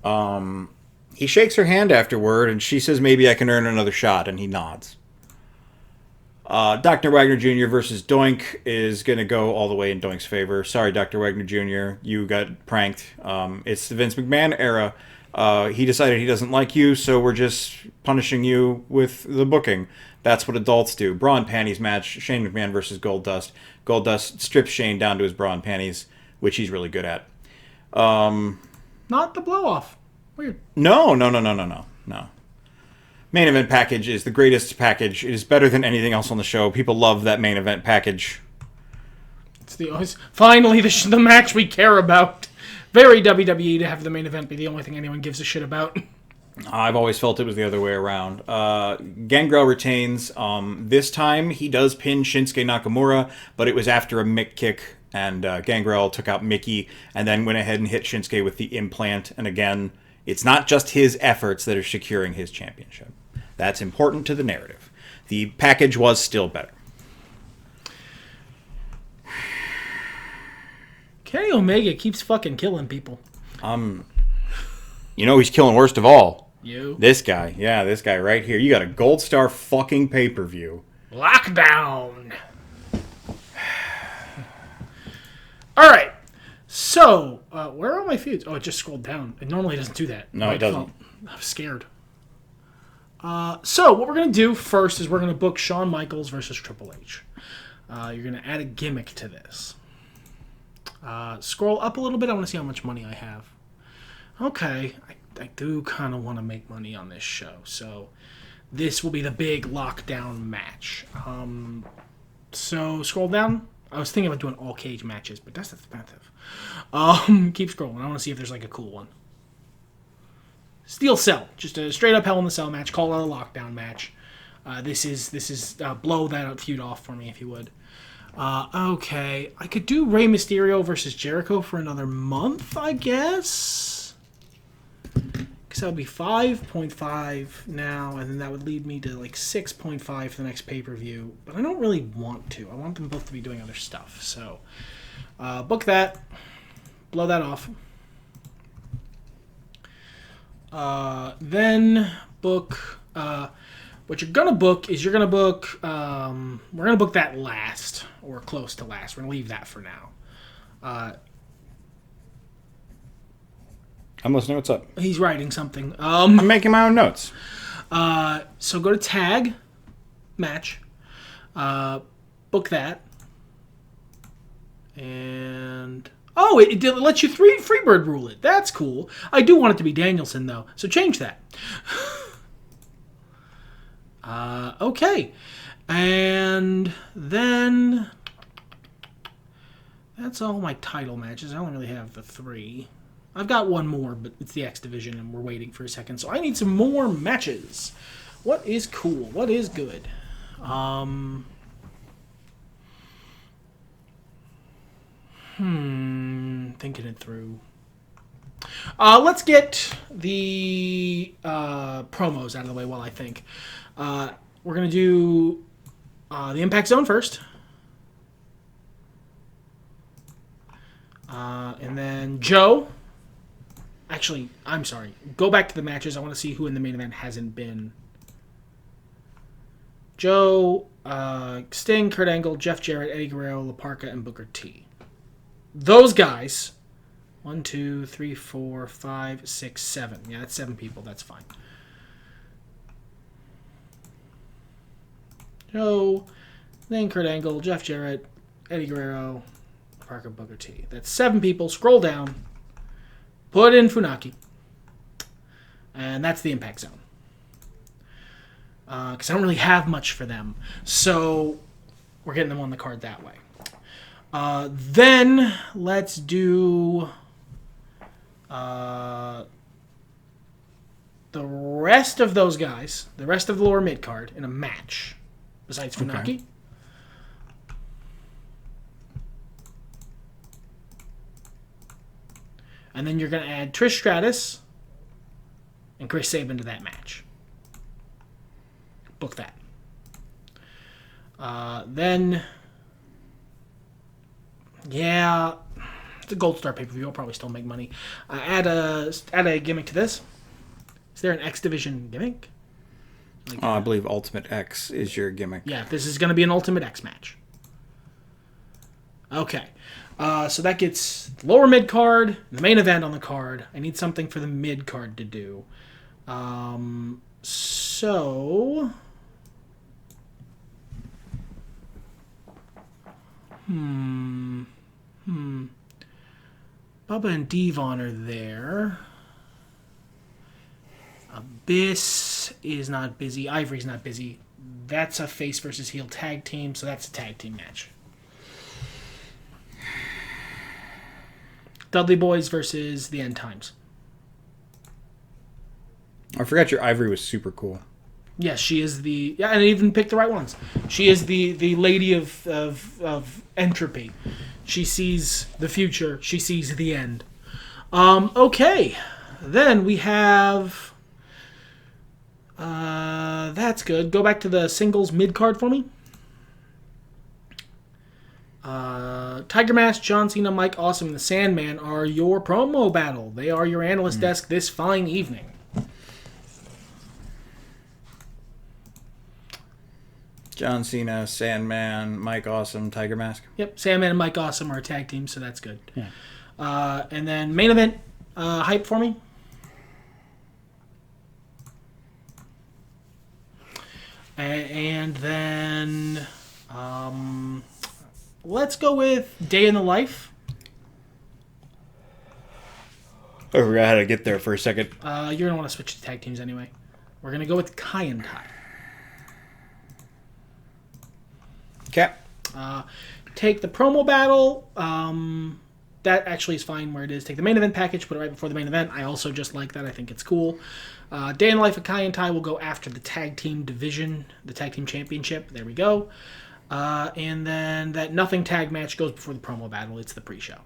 He shakes her hand afterward, and she says, "Maybe I can earn another shot," and he nods. Dr. Wagner Jr. versus Doink is going to go all the way in Doink's favor. Sorry, Dr. Wagner Jr., you got pranked. It's the Vince McMahon era. He decided he doesn't like you, so we're just punishing you with the booking. That's what adults do. Bra and panties match, Shane McMahon versus Goldust. Goldust strips Shane down to his bra and panties, which he's really good at. Not the blow-off. Weird. No. Main event package is the greatest package. It is better than anything else on the show. People love that main event package. It's finally the match we care about. Very WWE to have the main event be the only thing anyone gives a shit about. I've always felt it was the other way around. Gangrel retains. This time he does pin Shinsuke Nakamura, but it was after a Mick kick, and Gangrel took out Mickey and then went ahead and hit Shinsuke with the implant. And again, it's not just his efforts that are securing his championship. That's important to the narrative. The package was still better. Kenny Omega keeps fucking killing people. You know he's killing worst of all? You? This guy. Yeah, this guy right here. You got a Gold Star fucking pay-per-view. Lockdown! Alright. So, where are my feuds? Oh, it just scrolled down. It normally doesn't do that. No, it doesn't. I'm scared. So, what we're going to do first is we're going to book Shawn Michaels versus Triple H. You're going to add a gimmick to this. Scroll up a little bit. I want to see how much money I have. Okay. I do kind of want to make money on this show. So, this will be the big lockdown match. So, scroll down. I was thinking about doing all cage matches, but that's expensive. Keep scrolling. I want to see if there's like a cool one. Steel Cell, just a straight up Hell in the Cell match. Call it a lockdown match. This is blow that feud off for me if you would. Okay, I could do Rey Mysterio versus Jericho for another month, I guess. Because that would be 5.5 now, and then that would lead me to like 6.5 for the next pay-per-view. But I don't really want to. I want them both to be doing other stuff. So, book that. Blow that off. Then book, what you're gonna book is we're gonna book that last, or close to last. We're gonna leave that for now. I'm listening. What's up? He's writing something. I'm making my own notes. So go to tag, match, book that, and... Oh, it lets you Freebird rule it. That's cool. I do want it to be Danielson, though, so change that. Okay. And then... That's all my title matches. I only really have the 3. I've got one more, but it's the X Division, and we're waiting for a second. So I need some more matches. What is cool? What is good? Thinking it through. Let's get the promos out of the way while I think. We're going to do the Impact Zone first. And then Joe. Actually, I'm sorry. Go back to the matches. I want to see who in the main event hasn't been. Joe, Sting, Kurt Angle, Jeff Jarrett, Eddie Guerrero, La Parka, and Booker T. Those guys, 1, 2, 3, 4, 5, 6, 7. Yeah, that's 7 people. That's fine. Joe, Sting, Kurt Angle, Jeff Jarrett, Eddie Guerrero, La Parka, Booker T. That's 7 people. Scroll down. Put in Funaki. And that's the Impact Zone. Because I don't really have much for them. So we're getting them on the card that way. Then let's do the rest of those guys, the rest of the lower mid card in a match, besides Funaki. Okay. And then you're going to add Trish Stratus and Chris Sabin to that match. Book that. Then, yeah, it's a Gold Star pay-per-view. I'll probably still make money. Add a gimmick to this. Is there an X Division gimmick? Like, I believe Ultimate X is your gimmick. yeah, this is going to be an Ultimate X match. Okay. So that gets the lower mid card, the main event on the card. I need something for the mid card to do. So... Bubba and Devon are there. Abyss is not busy. Ivory's not busy. That's a face versus heel tag team, so that's a tag team match. Dudley Boys versus the End Times. I forgot your Ivory was super cool. Yes, she is the... Yeah, and I even picked the right ones. She is the lady of entropy. She sees the future. She sees the end. Okay. Then we have... that's good. Go back to the singles mid-card for me. Tiger Mask, John Cena, Mike Awesome, and the Sandman are your promo battle. They are your analyst desk this fine evening. John Cena, Sandman, Mike Awesome, Tiger Mask. Yep, Sandman and Mike Awesome are a tag team, so that's good. Yeah. And then main event hype for me. And then let's go with Day in the Life. I forgot how to get there for a second. You're going to want to switch to tag teams anyway. We're going to go with Kai and Tai. Okay. Take the promo battle. That actually is fine where it is. Take the main event package, put it right before the main event. I also just like that. I think it's cool. Day in the Life of Kai and Tai will go after the tag team division, the tag team championship. There we go. And then that nothing tag match goes before the promo battle. It's the pre-show.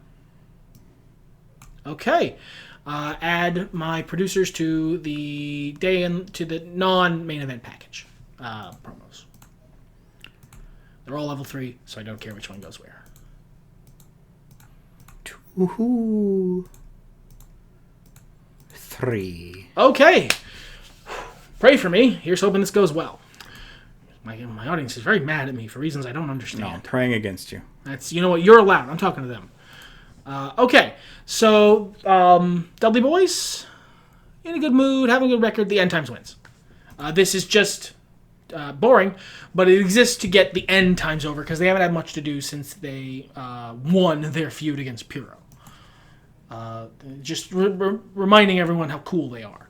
Okay. Add my producers to the non-main event package promos. They're all level 3, so I don't care which one goes where. Woohoo. 3. Okay. Pray for me. Here's hoping this goes well. My audience is very mad at me for reasons I don't understand. No, I'm praying against you. That's, you know what, you're allowed. I'm talking to them. Okay, so Dudley Boys, in a good mood, having a good record, the End Times wins. This is just boring, but it exists to get the End Times over because they haven't had much to do since they won their feud against Puro. Just reminding everyone how cool they are.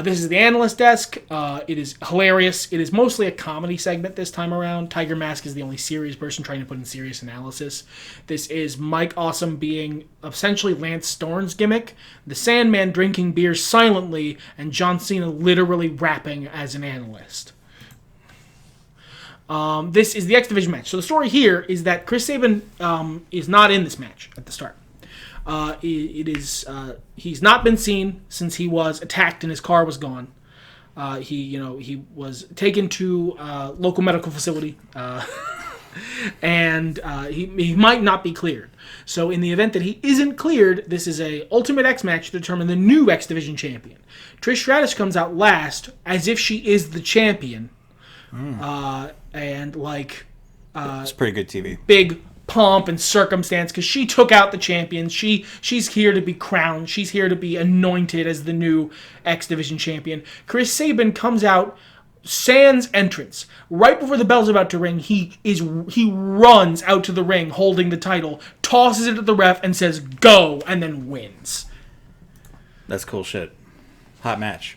This is the analyst desk. It is hilarious. It is mostly a comedy segment this time around. Tiger Mask is the only serious person trying to put in serious analysis. This is Mike Awesome being essentially Lance Storm's gimmick, the Sandman drinking beer silently, and John Cena literally rapping as an analyst. This is the X Division match. So the story here is that Chris Sabin is not in this match at the start. He's not been seen since he was attacked and his car was gone. He was taken to a local medical facility, and he might not be cleared. So in the event that he isn't cleared, this is a Ultimate X match to determine the new X Division champion. Trish Stratus comes out last as if she is the champion. and like It's pretty good TV. big pomp and circumstance because she took out the champions. She's here to be crowned. She's here to be anointed as the new X Division champion. Chris Sabin comes out, sans entrance. Right before the bell's about to ring, he runs out to the ring holding the title, tosses it at the ref, and says "go," and then wins. That's cool shit. Hot match.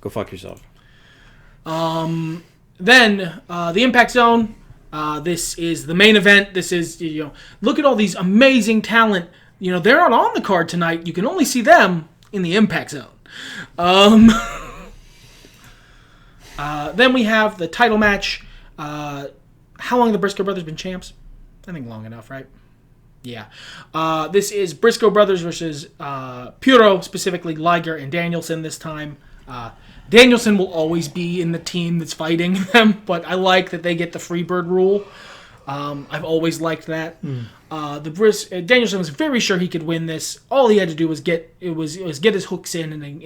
Go fuck yourself. Then the Impact Zone. This is the main event. This is, look at all these amazing talent. They're not on the card tonight. You can only see them in the Impact Zone. Then we have the title match. How long have the Briscoe brothers been champs? I think long enough, right? Yeah. This is Briscoe brothers versus Puro, specifically Liger and Danielson this time. Danielson will always be in the team that's fighting them, but I like that they get the Freebird rule. I've always liked that. Danielson was very sure he could win this. All he had to do was get his hooks in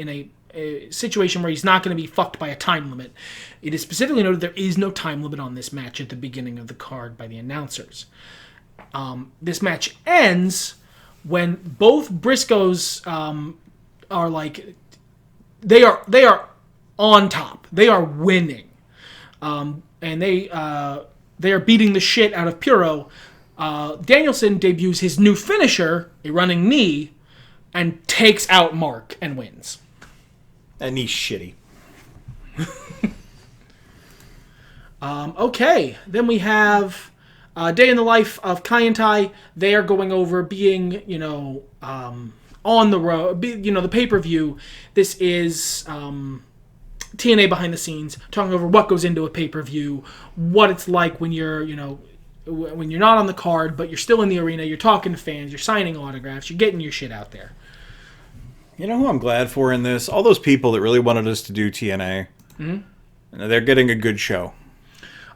a situation where he's not going to be fucked by a time limit. It is specifically noted there is no time limit on this match at the beginning of the card by the announcers. This match ends when both Briscoes are like they are on top. They are winning, and they are beating the shit out of Puro. Danielson debuts his new finisher, a running knee, and takes out Mark and wins. That knee's shitty. Okay, then we have Day in the Life of Kai and Tai. They are going over being, on the road, the pay-per-view. This is TNA behind the scenes, talking over what goes into a pay-per-view, what it's like when you're, when you're not on the card, but you're still in the arena, you're talking to fans, you're signing autographs, you're getting your shit out there. You know who I'm glad for in this? All those people that really wanted us to do TNA. Mm-hmm. They're getting a good show.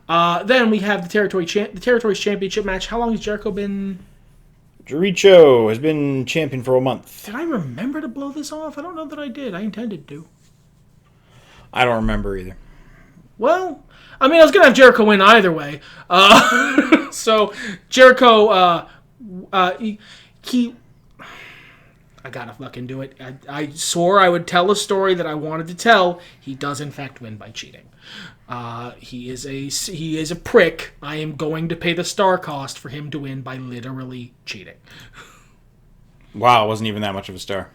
Then we have the Territories Championship match. How long has Jericho been? Jericho has been champion for a month. Did I remember to blow this off? I don't know that I did. I intended to. I don't remember either. Well, I was going to have Jericho win either way. So, Jericho, he... I gotta fucking do it. I swore I would tell a story that I wanted to tell. He does, in fact, win by cheating. He is a prick. I am going to pay the star cost for him to win by literally cheating. Wow, it wasn't even that much of a star.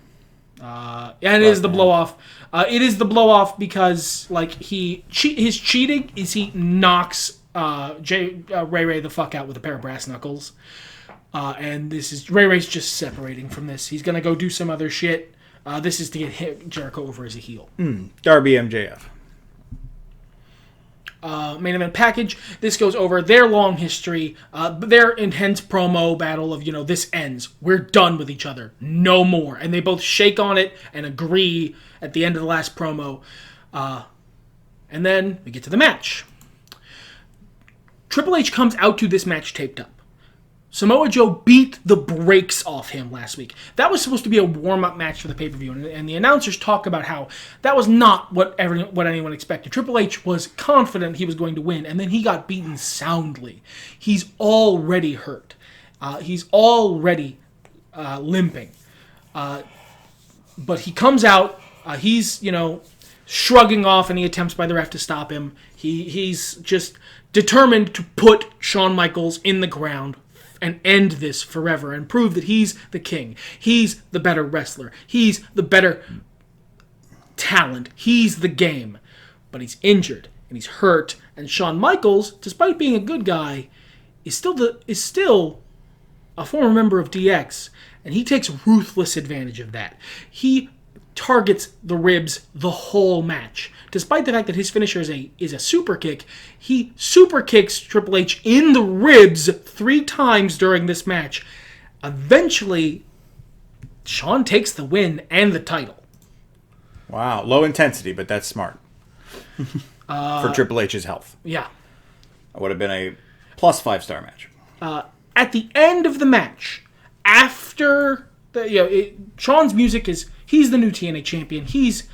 And it is the blow-off. It is the blow-off because, his cheating is he knocks Ray Ray the fuck out with a pair of brass knuckles. And this is Ray Ray's just separating from this. He's gonna go do some other shit. This is to get Jericho over as a heel. Darby MJF. Main event package. This goes over their long history, their intense promo battle of, this ends. We're done with each other. No more. And they both shake on it and agree at the end of the last promo. And then we get to the match. Triple H comes out to this match taped up. Samoa Joe beat the brakes off him last week. That was supposed to be a warm-up match for the pay-per-view, and the announcers talk about how that was not what anyone expected. Triple H was confident he was going to win, and then he got beaten soundly. He's already hurt. He's already limping. But he comes out. He's, shrugging off any attempts by the ref to stop him. He's just determined to put Shawn Michaels in the ground and end this forever and prove that he's the king. He's the better wrestler. He's the better talent. He's the game. But he's injured and he's hurt. And Shawn Michaels, despite being a good guy, is still a former member of DX. And he takes ruthless advantage of that. He targets the ribs the whole match. Despite the fact that his finisher is a super kick, he super kicks Triple H in the ribs 3 times during this match. Eventually, Shawn takes the win and the title. Wow, low intensity, but that's smart. For Triple H's health. Yeah. It would have been a plus 5-star match. At the end of the match, after Shawn's music is, he's the new TNA champion. He's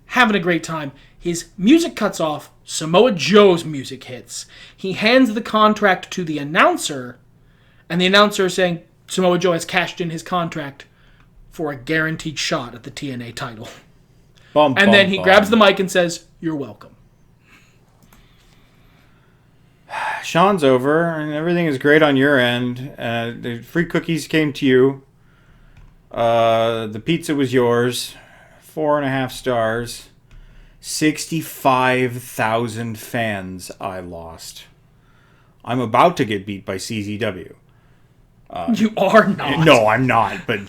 having a great time. His music cuts off. Samoa Joe's music hits. He hands the contract to the announcer, and the announcer is saying Samoa Joe has cashed in his contract for a guaranteed shot at the TNA title. And then he grabs the mic and says, "You're welcome." Sean's over, and everything is great on your end. The free cookies came to you. The pizza was yours. 4.5 stars. 65,000 fans I lost. I'm about to get beat by CZW. You are not. No, I'm not, but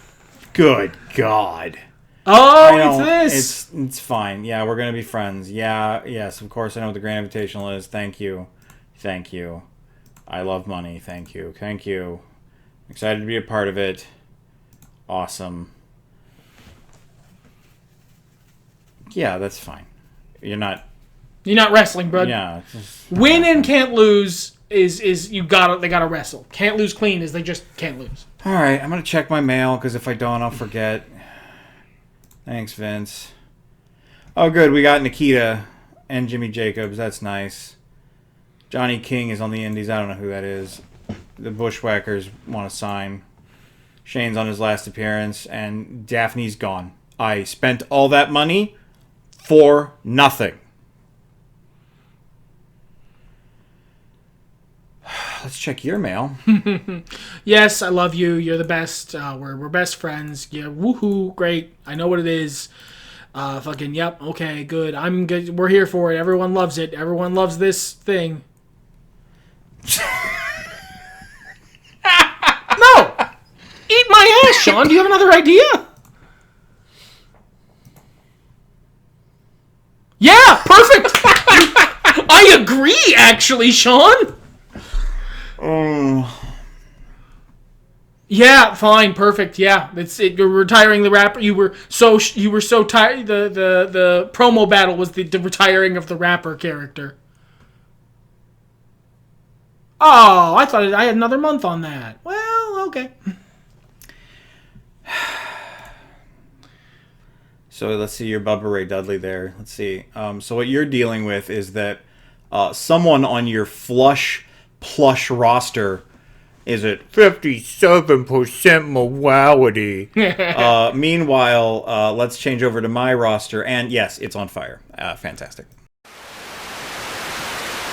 good God. Oh, it's this. It's fine. Yeah, we're going to be friends. Yeah, yes, of course I know what the Grand Invitational is. Thank you. Thank you. I love money. Thank you. Thank you. Excited to be a part of it. Awesome. Yeah, that's fine. You're not wrestling, bud. Yeah. Win and can't lose is they gotta wrestle. Can't lose clean is they just can't lose. All right, I'm gonna check my mail because if I don't, I'll forget. Thanks, Vince. Oh, good. We got Nikita and Jimmy Jacobs. That's nice. Johnny King is on the Indies. I don't know who that is. The Bushwhackers want to sign. Shane's on his last appearance, and Daffney's gone. I spent all that money for nothing. Let's check your mail. Yes, I love you. You're the best. We're best friends. Yeah, woohoo, great. I know what it is. Fucking yep. Okay, good. I'm good. We're here for it. Everyone loves it. Everyone loves this thing. No, eat my ass, Sean. Do you have another idea? Yeah, perfect. I agree, actually, Sean. Yeah, fine, perfect. Yeah, you're retiring the rapper. You were so tired. The promo battle was the retiring of the rapper character. Oh, I thought I had another month on that. Well, okay. So let's see your Bubba Ray Dudley there. Let's see. So what you're dealing with is that someone on your plush roster is at 57% morality. Meanwhile, let's change over to my roster, and yes, it's on fire. Fantastic.